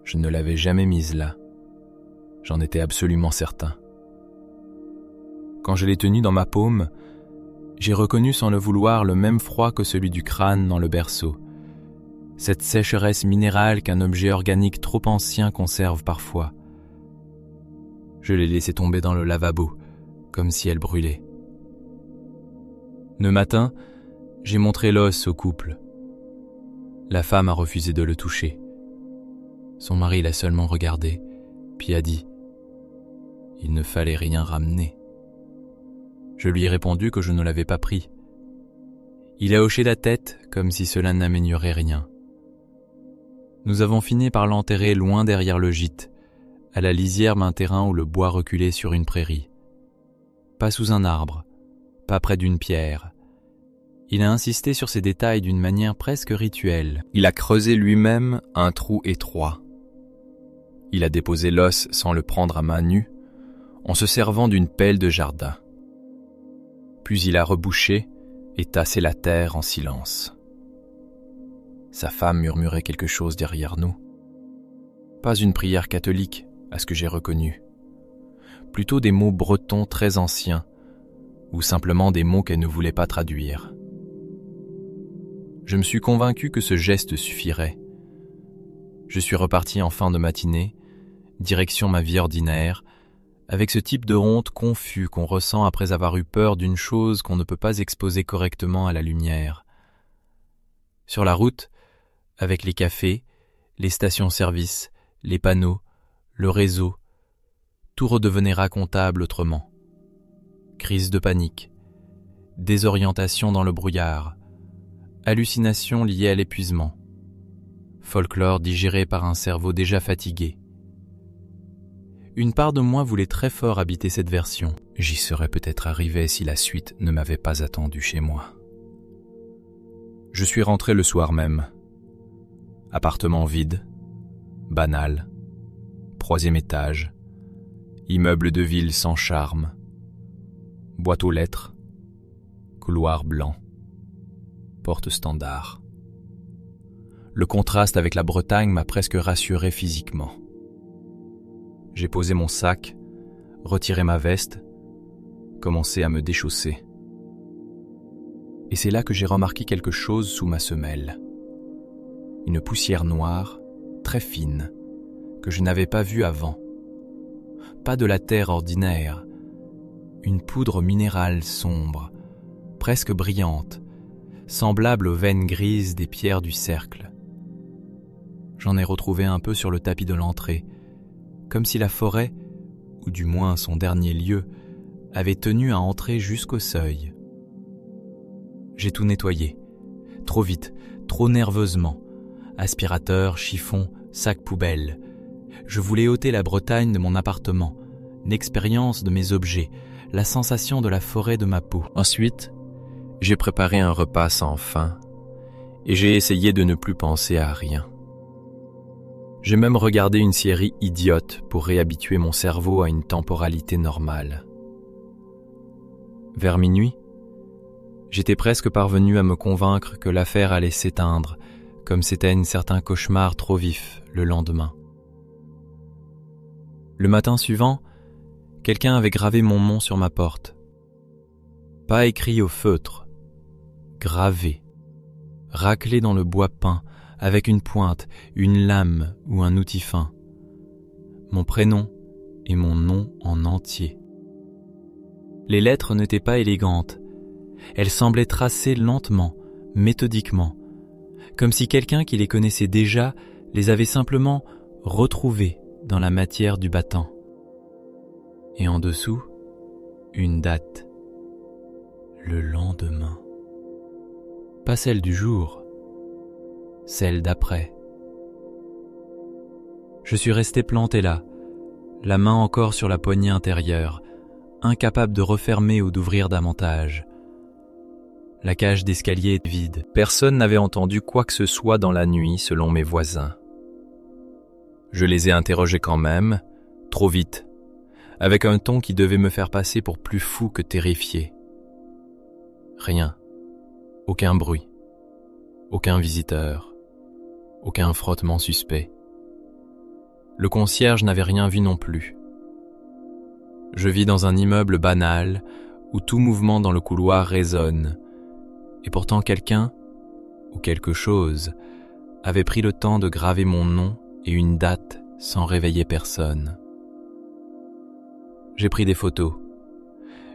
Je ne l'avais jamais mise là. J'en étais absolument certain. Quand je l'ai tenue dans ma paume, j'ai reconnu sans le vouloir le même froid que celui du crâne dans le berceau, cette sécheresse minérale qu'un objet organique trop ancien conserve parfois. Je l'ai laissée tomber dans le lavabo, comme si elle brûlait. Le matin, j'ai montré l'os au couple. La femme a refusé de le toucher. Son mari l'a seulement regardé, puis a dit « Il ne fallait rien ramener ». Je lui ai répondu que je ne l'avais pas pris. Il a hoché la tête comme si cela n'améliorait rien. Nous avons fini par l'enterrer loin derrière le gîte, à la lisière d'un terrain où le bois reculait sur une prairie. Pas sous un arbre, pas près d'une pierre. Il a insisté sur ces détails d'une manière presque rituelle. Il a creusé lui-même un trou étroit. Il a déposé l'os sans le prendre à main nue, en se servant d'une pelle de jardin. Puis il a rebouché et tassé la terre en silence. Sa femme murmurait quelque chose derrière nous. Pas une prière catholique, à ce que j'ai reconnu. Plutôt des mots bretons très anciens, ou simplement des mots qu'elle ne voulait pas traduire. Je me suis convaincu que ce geste suffirait. Je suis reparti en fin de matinée, direction ma vie ordinaire, avec ce type de honte confus qu'on ressent après avoir eu peur d'une chose qu'on ne peut pas exposer correctement à la lumière. Sur la route, avec les cafés, les stations-service, les panneaux, le réseau, tout redevenait racontable autrement. Crise de panique, désorientation dans le brouillard, hallucinations liées à l'épuisement, folklore digéré par un cerveau déjà fatigué. Une part de moi voulait très fort habiter cette version. J'y serais peut-être arrivé si la suite ne m'avait pas attendu chez moi. Je suis rentré le soir même. Appartement vide, banal, 3e étage, immeuble de ville sans charme, boîte aux lettres, couloir blanc, porte standard. Le contraste avec la Bretagne m'a presque rassuré physiquement. J'ai posé mon sac, retiré ma veste, commencé à me déchausser. Et c'est là que j'ai remarqué quelque chose sous ma semelle. Une poussière noire, très fine, que je n'avais pas vue avant. Pas de la terre ordinaire, une poudre minérale sombre, presque brillante, semblable aux veines grises des pierres du cercle. J'en ai retrouvé un peu sur le tapis de l'entrée, comme si la forêt, ou du moins son dernier lieu, avait tenu à entrer jusqu'au seuil. J'ai tout nettoyé, trop vite, trop nerveusement. Aspirateur, chiffon, sac poubelle. Je voulais ôter la Bretagne de mon appartement, l'expérience de mes objets, la sensation de la forêt de ma peau. Ensuite, j'ai préparé un repas sans faim et j'ai essayé de ne plus penser à rien. J'ai même regardé une série idiote pour réhabituer mon cerveau à une temporalité normale. Vers minuit, j'étais presque parvenu à me convaincre que l'affaire allait s'éteindre, comme s'éteignent certains cauchemars trop vifs le lendemain. Le matin suivant, quelqu'un avait gravé mon nom sur ma porte. Pas écrit au feutre, gravé, raclé dans le bois peint, avec une pointe, une lame ou un outil fin. Mon prénom et mon nom en entier. Les lettres n'étaient pas élégantes. Elles semblaient tracées lentement, méthodiquement, comme si quelqu'un qui les connaissait déjà les avait simplement retrouvées dans la matière du battant. Et en dessous, une date. Le lendemain. Pas celle du jour, celle d'après. Je suis resté planté là, la main encore sur la poignée intérieure, incapable de refermer ou d'ouvrir davantage. La cage d'escalier est vide. Personne n'avait entendu quoi que ce soit dans la nuit, selon mes voisins. Je les ai interrogés quand même, trop vite, avec un ton qui devait me faire passer pour plus fou que terrifié. Rien. Aucun bruit. Aucun visiteur. Aucun frottement suspect. Le concierge n'avait rien vu non plus. Je vis dans un immeuble banal où tout mouvement dans le couloir résonne, et pourtant quelqu'un, ou quelque chose, avait pris le temps de graver mon nom et une date sans réveiller personne. J'ai pris des photos.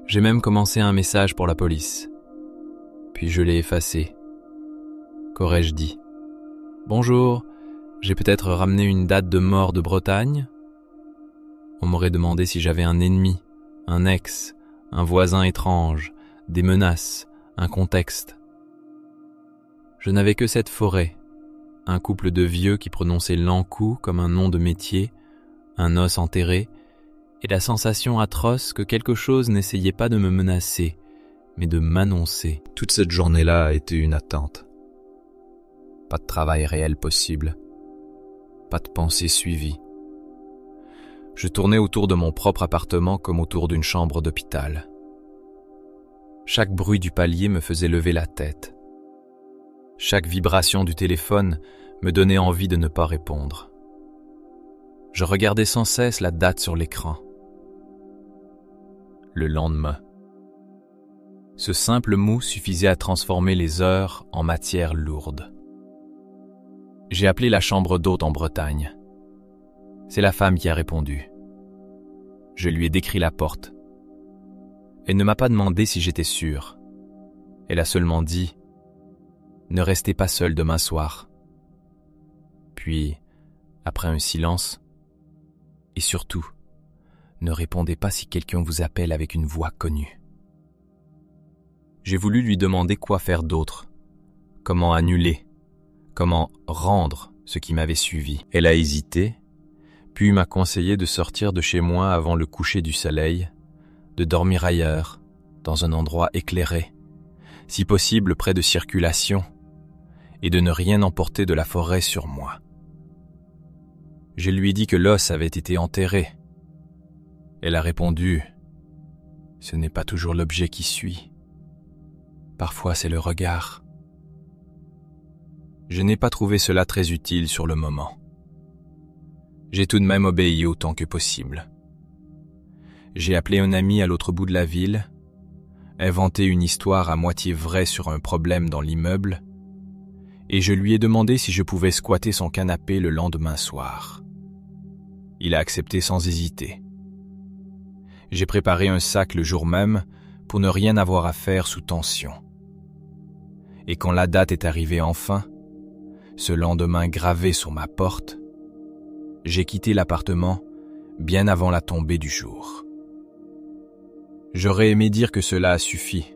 J'ai même commencé un message pour la police. Puis je l'ai effacé. Qu'aurais-je dit ? Bonjour, j'ai peut-être ramené une date de mort de Bretagne ? On m'aurait demandé si j'avais un ennemi, un ex, un voisin étrange, des menaces, un contexte. Je n'avais que cette forêt, un couple de vieux qui prononçaient l'encou comme un nom de métier, un os enterré, et la sensation atroce que quelque chose n'essayait pas de me menacer, mais de m'annoncer. Toute cette journée-là a été une attente. Pas de travail réel possible, pas de pensée suivie. Je tournais autour de mon propre appartement comme autour d'une chambre d'hôpital. Chaque bruit du palier me faisait lever la tête. Chaque vibration du téléphone me donnait envie de ne pas répondre. Je regardais sans cesse la date sur l'écran. Le lendemain. Ce simple mot suffisait à transformer les heures en matière lourde. J'ai appelé la chambre d'hôte en Bretagne. C'est la femme qui a répondu. Je lui ai décrit la porte. Elle ne m'a pas demandé si j'étais sûr. Elle a seulement dit « Ne restez pas seul demain soir ». Puis, après un silence, et surtout, ne répondez pas si quelqu'un vous appelle avec une voix connue. J'ai voulu lui demander quoi faire d'autre, comment annuler, comment rendre ce qui m'avait suivi. Elle a hésité, puis m'a conseillé de sortir de chez moi avant le coucher du soleil, de dormir ailleurs, dans un endroit éclairé, si possible près de circulation, et de ne rien emporter de la forêt sur moi. Je lui ai dit que l'os avait été enterré. Elle a répondu « Ce n'est pas toujours l'objet qui suit. Parfois c'est le regard. » Je n'ai pas trouvé cela très utile sur le moment. J'ai tout de même obéi autant que possible. J'ai appelé un ami à l'autre bout de la ville, inventé une histoire à moitié vraie sur un problème dans l'immeuble, et je lui ai demandé si je pouvais squatter son canapé le lendemain soir. Il a accepté sans hésiter. J'ai préparé un sac le jour même pour ne rien avoir à faire sous tension. Et quand la date est arrivée enfin, ce lendemain gravé sur ma porte, j'ai quitté l'appartement bien avant la tombée du jour. J'aurais aimé dire que cela a suffi.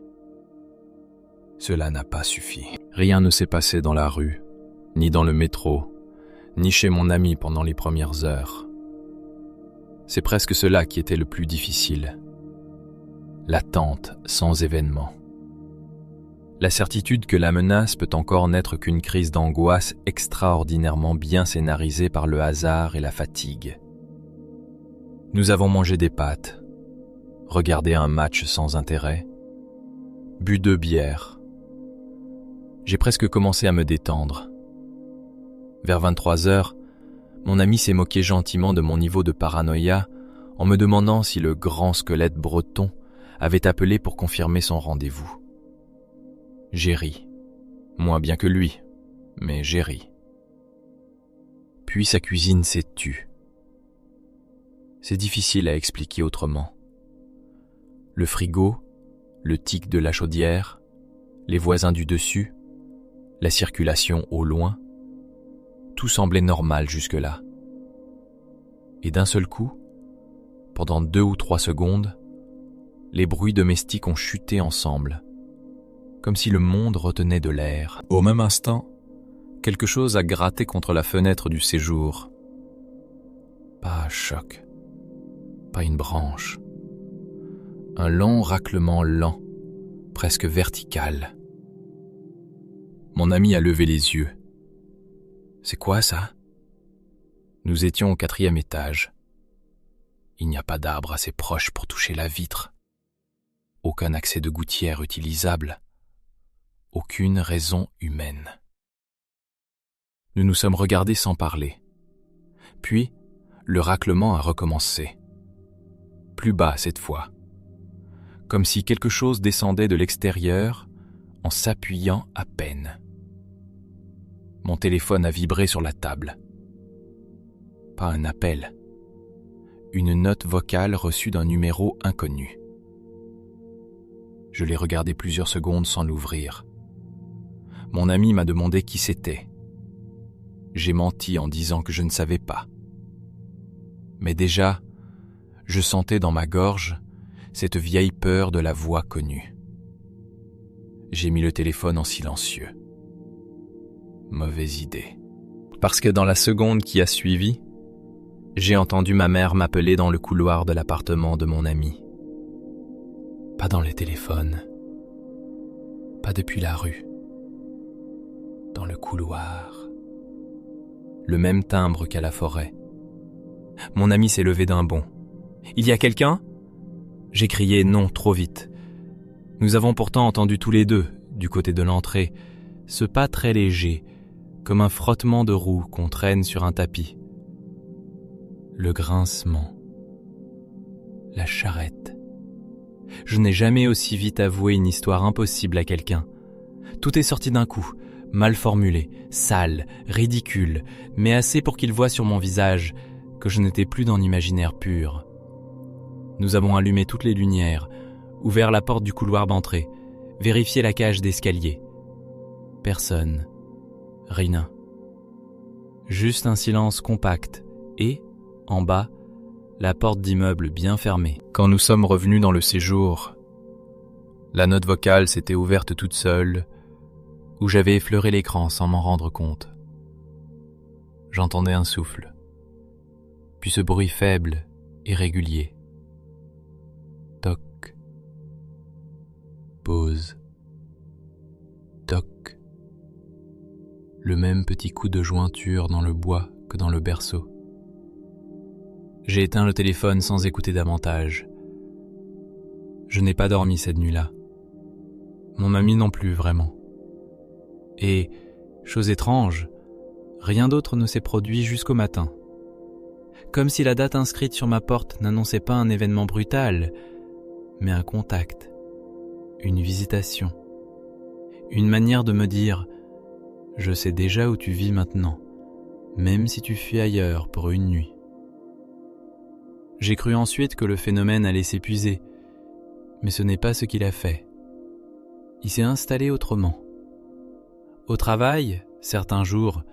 Cela n'a pas suffi. Rien ne s'est passé dans la rue, ni dans le métro, ni chez mon ami pendant les premières heures. C'est presque cela qui était le plus difficile. L'attente sans événement. La certitude que la menace peut encore n'être qu'une crise d'angoisse extraordinairement bien scénarisée par le hasard et la fatigue. Nous avons mangé des pâtes, regardé un match sans intérêt, bu 2 bières. J'ai presque commencé à me détendre. Vers 23 heures, mon ami s'est moqué gentiment de mon niveau de paranoïa en me demandant si le grand squelette breton avait appelé pour confirmer son rendez-vous. J'ai ri. Moins bien que lui, mais j'ai ri. Puis sa cuisine s'est tue. C'est difficile à expliquer autrement. Le frigo, le tic de la chaudière, les voisins du dessus, la circulation au loin, tout semblait normal jusque-là. Et d'un seul coup, pendant 2 ou 3 secondes, les bruits domestiques ont chuté ensemble, comme si le monde retenait de l'air. Au même instant, quelque chose a gratté contre la fenêtre du séjour. Pas un choc, pas une branche. Un long raclement lent, presque vertical. Mon ami a levé les yeux. C'est quoi ça? Nous étions au 4e étage. Il n'y a pas d'arbre assez proche pour toucher la vitre. Aucun accès de gouttière utilisable. Aucune raison humaine. Nous nous sommes regardés sans parler. Puis, le raclement a recommencé. Plus bas cette fois. Comme si quelque chose descendait de l'extérieur en s'appuyant à peine. Mon téléphone a vibré sur la table. Pas un appel. Une note vocale reçue d'un numéro inconnu. Je l'ai regardé plusieurs secondes sans l'ouvrir. Mon ami m'a demandé qui c'était. J'ai menti en disant que je ne savais pas. Mais déjà, je sentais dans ma gorge cette vieille peur de la voix connue. J'ai mis le téléphone en silencieux. Mauvaise idée. Parce que dans la seconde qui a suivi, j'ai entendu ma mère m'appeler dans le couloir de l'appartement de mon ami. Pas dans le téléphone, Pas depuis la rue. Dans le couloir. Le même timbre qu'à la forêt. Mon ami s'est levé d'un bond. « Il y a quelqu'un ?» J'ai crié non trop vite. Nous avons pourtant entendu tous les deux, du côté de l'entrée, ce pas très léger, comme un frottement de roues qu'on traîne sur un tapis. Le grincement. La charrette. Je n'ai jamais aussi vite avoué une histoire impossible à quelqu'un. Tout est sorti d'un coup, mal formulé, sale, ridicule, mais assez pour qu'il voie sur mon visage que je n'étais plus dans l'imaginaire pur. Nous avons allumé toutes les lumières, ouvert la porte du couloir d'entrée, vérifié la cage d'escalier. Personne. Rien. Juste un silence compact et, en bas, la porte d'immeuble bien fermée. Quand nous sommes revenus dans le séjour, la note vocale s'était ouverte toute seule, où j'avais effleuré l'écran sans m'en rendre compte. J'entendais un souffle, puis ce bruit faible et régulier. Toc. Pause. Toc. Le même petit coup de jointure dans le bois que dans le berceau. J'ai éteint le téléphone sans écouter davantage. Je n'ai pas dormi cette nuit-là. Mon ami non plus, vraiment. Et, chose étrange, rien d'autre ne s'est produit jusqu'au matin. Comme si la date inscrite sur ma porte n'annonçait pas un événement brutal, mais un contact, une visitation, une manière de me dire « Je sais déjà où tu vis maintenant, même si tu fuis ailleurs pour une nuit. » J'ai cru ensuite que le phénomène allait s'épuiser, mais ce n'est pas ce qu'il a fait. Il s'est installé autrement. Au travail, certains jours,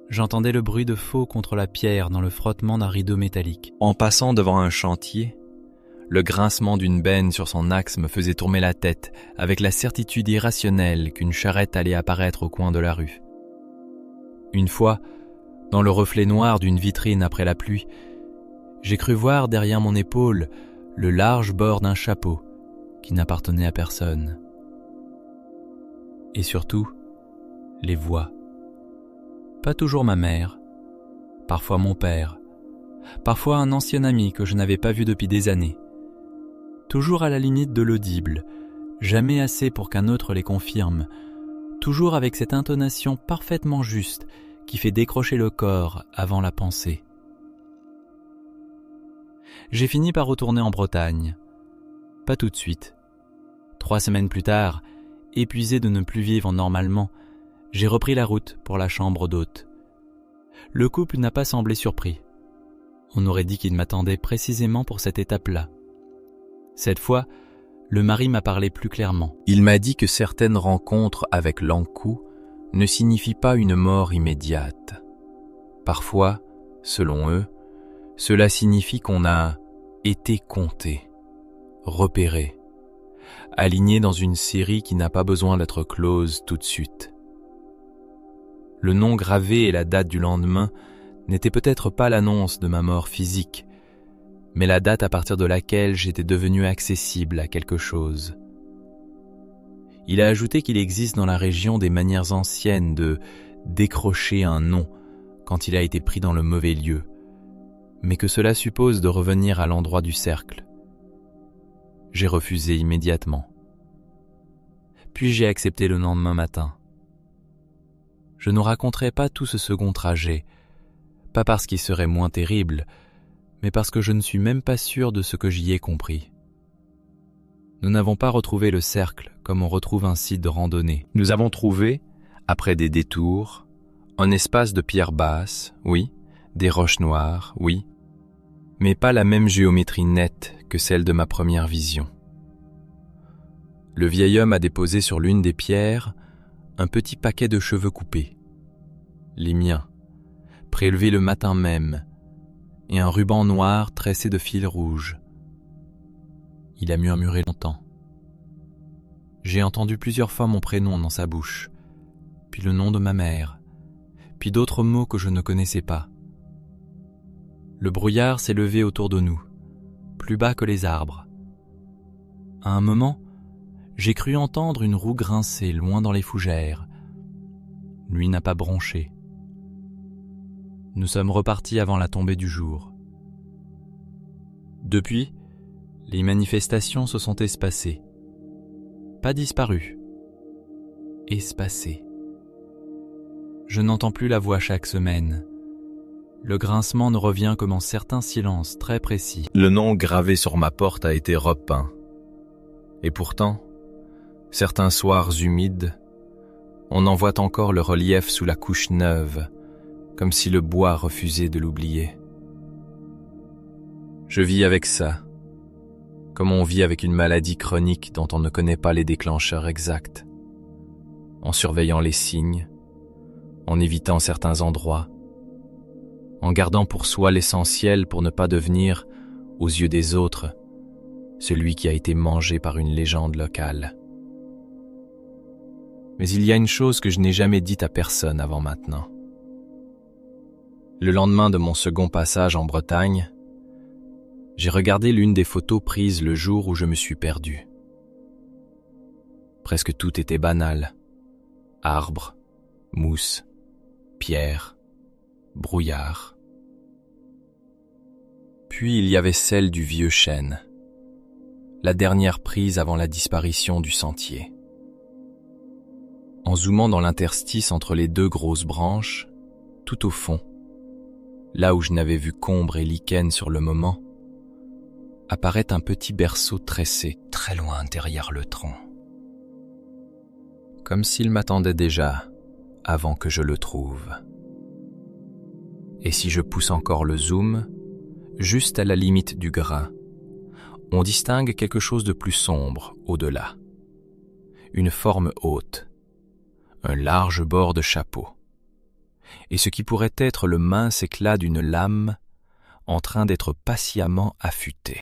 j'entendais le bruit de faux contre la pierre dans le frottement d'un rideau métallique. En passant devant un chantier, le grincement d'une benne sur son axe me faisait tourner la tête avec la certitude irrationnelle qu'une charrette allait apparaître au coin de la rue. Une fois, dans le reflet noir d'une vitrine après la pluie, j'ai cru voir derrière mon épaule le large bord d'un chapeau qui n'appartenait à personne. Et surtout, les voix. Pas toujours ma mère, parfois mon père, parfois un ancien ami que je n'avais pas vu depuis des années. Toujours à la limite de l'audible, jamais assez pour qu'un autre les confirme, toujours avec cette intonation parfaitement juste qui fait décrocher le corps avant la pensée. J'ai fini par retourner en Bretagne. Pas tout de suite. 3 semaines plus tard, épuisé de ne plus vivre normalement, j'ai repris la route pour la chambre d'hôte. Le couple n'a pas semblé surpris. On aurait dit qu'il m'attendait précisément pour cette étape-là. Cette fois, le mari m'a parlé plus clairement. Il m'a dit que certaines rencontres avec l'encou ne signifient pas une mort immédiate. Parfois, selon eux, cela signifie qu'on a été compté, repéré, aligné dans une série qui n'a pas besoin d'être close tout de suite. Le nom gravé et la date du lendemain n'étaient peut-être pas l'annonce de ma mort physique, mais la date à partir de laquelle j'étais devenu accessible à quelque chose. Il a ajouté qu'il existe dans la région des manières anciennes de décrocher un nom quand il a été pris dans le mauvais lieu, mais que cela suppose de revenir à l'endroit du cercle. J'ai refusé immédiatement. Puis j'ai accepté le lendemain matin. Je ne raconterai pas tout ce second trajet, pas parce qu'il serait moins terrible, mais parce que je ne suis même pas sûr de ce que j'y ai compris. Nous n'avons pas retrouvé le cercle comme on retrouve un site de randonnée. Nous avons trouvé, après des détours, un espace de pierres basses, oui, des roches noires, oui, mais pas la même géométrie nette que celle de ma première vision. Le vieil homme a déposé sur l'une des pierres un petit paquet de cheveux coupés, les miens, prélevés le matin même, et un ruban noir tressé de fils rouges. Il a murmuré longtemps. J'ai entendu plusieurs fois mon prénom dans sa bouche, puis le nom de ma mère, puis d'autres mots que je ne connaissais pas. Le brouillard s'est levé autour de nous, plus bas que les arbres. À un moment, J'ai cru entendre une roue grincer loin dans les fougères. Lui n'a pas bronché. Nous sommes repartis avant la tombée du jour. Depuis, les manifestations se sont espacées. Pas disparues. Espacées. Je n'entends plus la voix chaque semaine. Le grincement ne revient que dans certains silences très précis. Le nom gravé sur ma porte a été repeint. Et pourtant, certains soirs humides, on en voit encore le relief sous la couche neuve, comme si le bois refusait de l'oublier. Je vis avec ça, comme on vit avec une maladie chronique dont on ne connaît pas les déclencheurs exacts, en surveillant les signes, en évitant certains endroits, en gardant pour soi l'essentiel pour ne pas devenir, aux yeux des autres, celui qui a été mangé par une légende locale. Mais il y a une chose que je n'ai jamais dite à personne avant maintenant. Le lendemain de mon second passage en Bretagne, j'ai regardé l'une des photos prises le jour où je me suis perdu. Presque tout était banal. Arbres, mousse, pierre, brouillard. Puis il y avait celle du vieux chêne, la dernière prise avant la disparition du sentier. En zoomant dans l'interstice entre les deux grosses branches, tout au fond, là où je n'avais vu qu'ombre et lichen sur le moment, apparaît un petit berceau tressé très loin derrière le tronc. Comme s'il m'attendait déjà avant que je le trouve. Et si je pousse encore le zoom, juste à la limite du grain, on distingue quelque chose de plus sombre au-delà. Une forme haute, un large bord de chapeau, et ce qui pourrait être le mince éclat d'une lame en train d'être patiemment affûté.